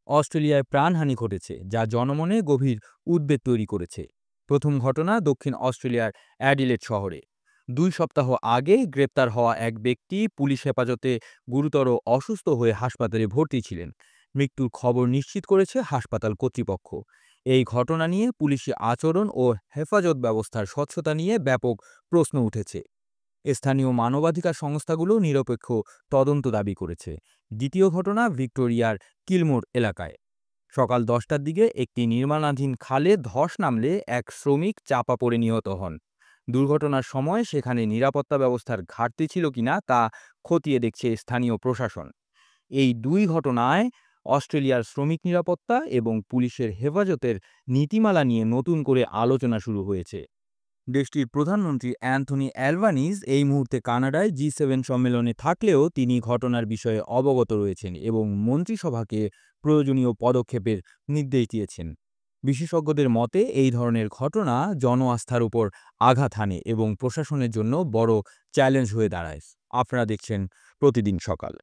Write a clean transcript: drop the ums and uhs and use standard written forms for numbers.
অস্ট্রেলিয়ায় প্রাণহানি ঘটেছে, যা জনমনে গভীর উদ্বেগ তৈরি করেছে। প্রথম ঘটনা দক্ষিণ অস্ট্রেলিয়ার অ্যাডিলেড শহরে। 2 সপ্তাহ আগে গ্রেপ্তার হওয়া এক ব্যক্তি পুলিশ হেফাজতে গুরুতর অসুস্থ হয়ে হাসপাতালে ভর্তি ছিলেন। মৃত্যুর খবর নিশ্চিত করেছে হাসপাতাল কর্তৃপক্ষ। এই ঘটনা নিয়ে পুলিশি আচরণ ও হেফাজত ব্যবস্থার স্বচ্ছতা নিয়ে ব্যাপক প্রশ্ন উঠেছে। স্থানীয় মানবাধিকার সংস্থাগুলো নিরপেক্ষ তদন্ত দাবি করেছে। দ্বিতীয় ঘটনা ভিক্টোরিয়ার কিলমোর এলাকায়। সকাল 10টার দিকে একটি নির্মাণাধীন খালে ধস নামলে এক শ্রমিক চাপা পড়ে নিহত হন। দুর্ঘটনার সময় সেখানে নিরাপত্তা ব্যবস্থার ঘাটতি ছিল কিনা তা খতিয়ে দেখছে স্থানীয় প্রশাসন। এই দুই ঘটনায় অস্ট্রেলিয়ার শ্রমিক নিরাপত্তা এবং পুলিশের হেফাজতের নীতিমালা নিয়ে নতুন করে আলোচনা শুরু হয়েছে। দেশটির প্রধানমন্ত্রী অ্যান্থনি অ্যালবানিজ এই মুহূর্তে কানাডায় জি7 সম্মেলনে থাকলেও তিনি ঘটনার বিষয়ে অবগত রয়েছেন এবং মন্ত্রিসভাকে প্রয়োজনীয় পদক্ষেপের নির্দেশ দিয়েছেন। বিশেষজ্ঞদের মতে এই ধরনের ঘটনা জন আস্থার উপর আঘাত হানে এবং প্রশাসনের জন্য বড় চ্যালেঞ্জ হয়ে দাঁড়ায়। আপনারা দেখছেন প্রতিদিন সকাল।